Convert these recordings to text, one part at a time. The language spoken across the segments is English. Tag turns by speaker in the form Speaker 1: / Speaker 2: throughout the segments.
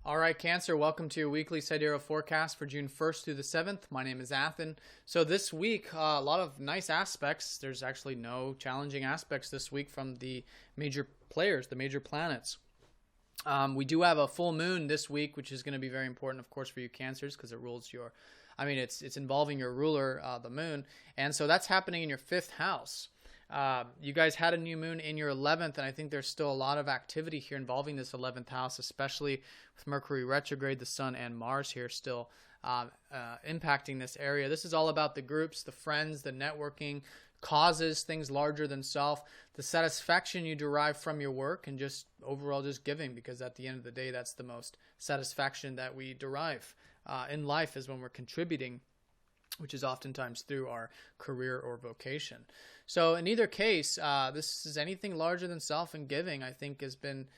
Speaker 1: All right, Cancer, welcome to your weekly sidereal forecast for June 1st through the 7th. My name is Athen. So this week, a lot of nice aspects. There's actually no challenging aspects this week from the major players, the major planets. We do have a full moon this week, which is going to be very important, of course, for you Cancers, because it rules your, it's involving your ruler, the moon. And so that's happening in your 5th house. You guys had a new moon in your 11th, and I think there's still a lot of activity here involving this 11th house, especially with Mercury retrograde, the Sun and Mars here still impacting this area. This is all about the groups, the friends, the networking, causes, things larger than self, the satisfaction you derive from your work, and just overall just giving, because at the end of the day, that's the most satisfaction that we derive in life, is when we're contributing, which is oftentimes through our career or vocation. So in either case, this is anything larger than self, and giving, I think, has been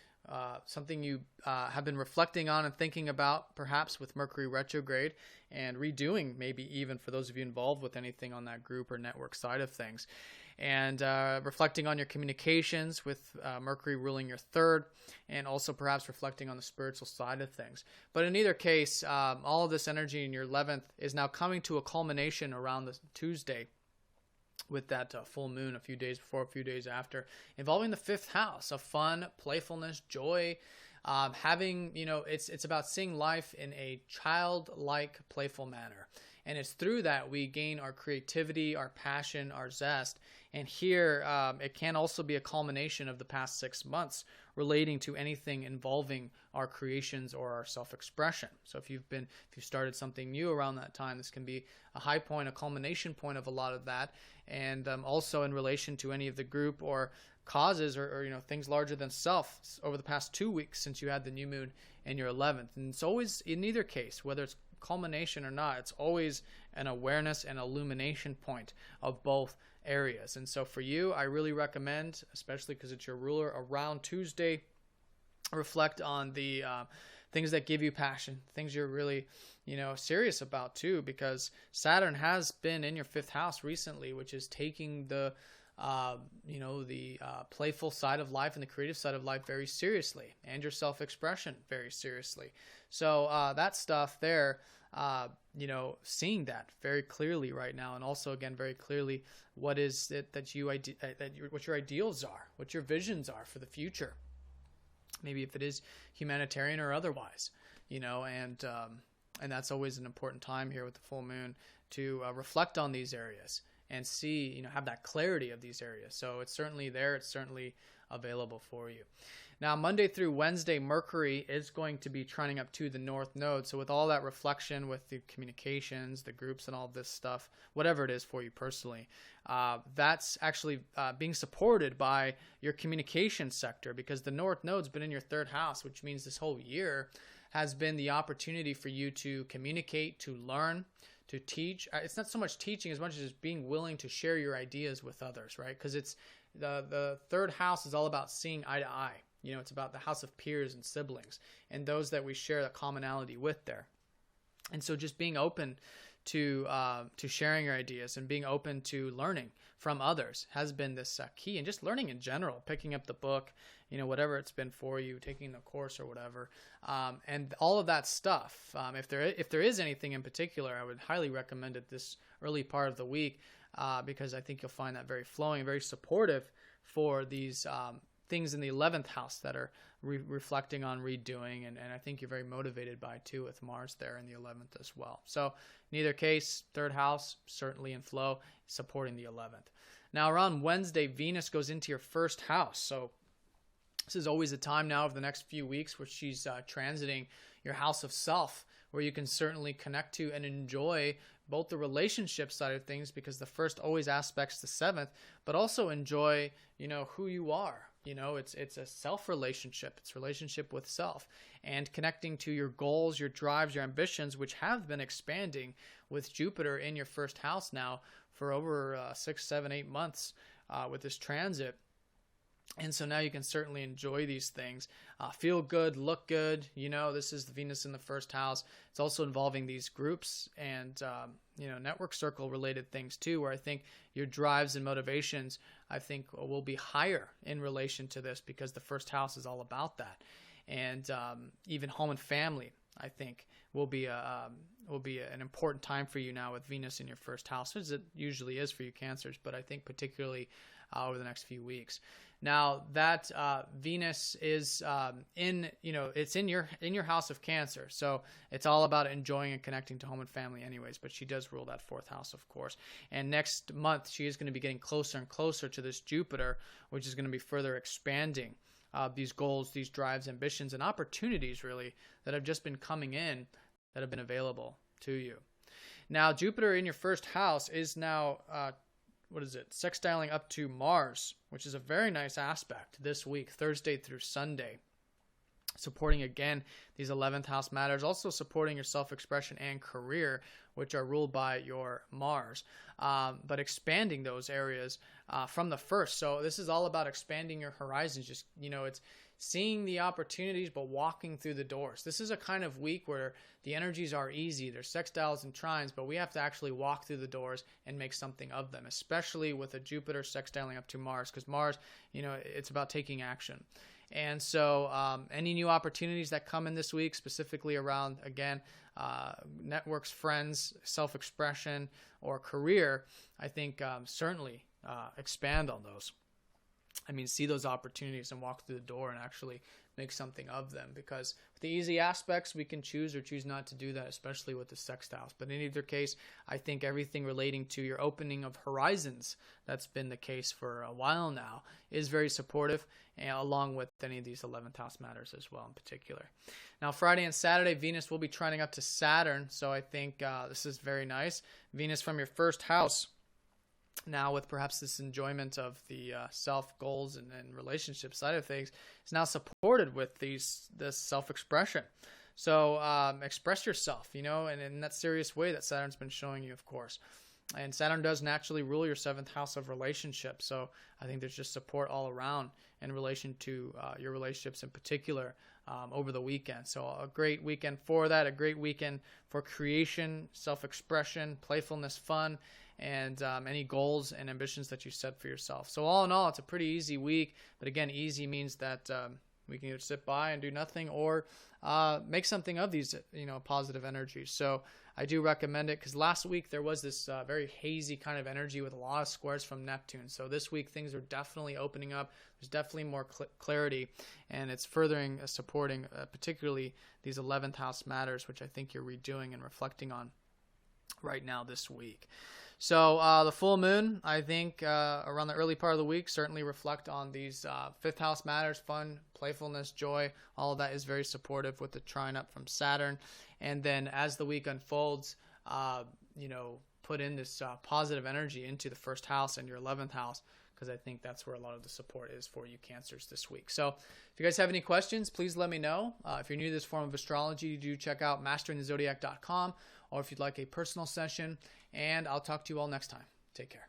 Speaker 1: something you have been reflecting on and thinking about, perhaps with Mercury retrograde, and redoing, maybe even for those of you involved with anything on that group or network side of things. And reflecting on your communications with Mercury ruling your 3rd, and also perhaps reflecting on the spiritual side of things. But in either case, all of this energy in your 11th is now coming to a culmination around the Tuesday, with that full moon a few days before, a few days after, involving the 5th house of fun, playfulness, joy, having, it's about seeing life in a childlike, playful manner. And it's through that we gain our creativity, our passion, our zest. And here, it can also be a culmination of the past 6 months relating to anything involving our creations or our self-expression. So if you've started something new around that time, this can be a high point, a culmination point of a lot of that. And also in relation to any of the group or causes or things larger than self over the past 2 weeks since you had the new moon in your 11th. And it's always, in either case, whether it's culmination or not, it's always an awareness and illumination point of both areas. And so for you, I really recommend, especially because it's your ruler, around Tuesday, reflect on the things that give you passion, things you're really serious about too, because Saturn has been in your 5th house recently, which is taking the playful side of life and the creative side of life very seriously, and your self-expression very seriously. So that stuff there, seeing that very clearly right now, and also again very clearly what is it that what your ideals are, what your visions are for the future. Maybe if it is humanitarian or otherwise, and that's always an important time here with the full moon to reflect on these areas and see, have that clarity of these areas. So it's certainly there. It's certainly available for you. Now, Monday through Wednesday, Mercury is going to be trining up to the North Node. So with all that reflection with the communications, the groups, and all this stuff, whatever it is for you personally, that's actually being supported by your communication sector, because the North Node's been in your 3rd house, which means this whole year has been the opportunity for you to communicate, to learn, to teach. It's not so much teaching as much as being willing to share your ideas with others, right? Because it's the 3rd house is all about seeing eye to eye. It's about the house of peers and siblings and those that we share that commonality with there. And so just being open to sharing your ideas and being open to learning from others has been this key, and just learning in general, picking up the book, whatever it's been for you, taking the course or whatever, and all of that stuff. If there is anything in particular, I would highly recommend it this early part of the week, because I think you'll find that very flowing, very supportive for these things in the 11th house that are reflecting on redoing, and I think you're very motivated by too, with Mars there in the 11th as well. So in either case, 3rd house certainly in flow, supporting the 11th. Now around Wednesday, Venus goes into your 1st house. So this is always a time now of the next few weeks where she's transiting your house of self, where you can certainly connect to and enjoy both the relationship side of things, because the 1st always aspects the 7th, but also enjoy, who you are. It's a self relationship. It's relationship with self, and connecting to your goals, your drives, your ambitions, which have been expanding with Jupiter in your 1st house now for over 6, 7, 8 months with this transit. And so now you can certainly enjoy these things, feel good, look good. This is the Venus in the 1st house. It's also involving these groups and, network circle related things too, where I think your drives and motivations, I think, will be higher in relation to this, because the 1st house is all about that. and even home and family, I think, will be an important time for you now with Venus in your first house, as it usually is for you Cancers, but I think particularly over the next few weeks. Now that Venus is it's in your house of Cancer, so it's all about enjoying and connecting to home and family anyways, but she does rule that fourth house, of course. And next month she is going to be getting closer and closer to this Jupiter, which is going to be further expanding these goals, these drives, ambitions, and opportunities really that have just been coming in, that have been available to you. Now Jupiter in your first house is now sextiling up to Mars, which is a very nice aspect this week, Thursday through Sunday, supporting again these 11th house matters, also supporting your self-expression and career, which are ruled by your Mars, but expanding those areas from the first. So this is all about expanding your horizons. Just, it's seeing the opportunities, but walking through the doors. This is a kind of week where the energies are easy. There's sextiles and trines, but we have to actually walk through the doors and make something of them, especially with a Jupiter sextiling up to Mars, because Mars, it's about taking action. And so any new opportunities that come in this week, specifically around, again, networks, friends, self-expression, or career, I think certainly expand on those. See those opportunities and walk through the door and actually make something of them, because with the easy aspects, we can choose or choose not to do that, especially with the sextiles. But in either case, I think everything relating to your opening of horizons, that's been the case for a while now, is very supportive, and along with any of these 11th house matters as well in particular. Now, Friday and Saturday, Venus will be trining up to Saturn, so I think this is very nice. Venus from your first house, now with perhaps this enjoyment of the self goals and relationship side of things, is now supported with this self-expression. So express yourself, and in that serious way that Saturn's been showing you, of course. And Saturn does naturally rule your 7th house of relationships. So I think there's just support all around in relation to your relationships in particular over the weekend. So a great weekend for that, a great weekend for creation, self-expression, playfulness, fun, and any goals and ambitions that you set for yourself. So all in all, it's a pretty easy week. But again, easy means that we can either sit by and do nothing, or make something of these, positive energies. So I do recommend it, because last week there was this very hazy kind of energy with a lot of squares from Neptune. So this week things are definitely opening up. There's definitely more clarity, and it's furthering supporting particularly these 11th house matters, which I think you're redoing and reflecting on right now this week. So the full moon, I think, around the early part of the week, certainly reflect on these 5th house matters, fun, playfulness, joy. All of that is very supportive with the trine up from Saturn. And then as the week unfolds, put in this positive energy into the first house and your 11th house, because I think that's where a lot of the support is for you Cancers this week. So if you guys have any questions, please let me know. If you're new to this form of astrology, do check out masteringthezodiac.com, or if you'd like a personal session. And I'll talk to you all next time. Take care.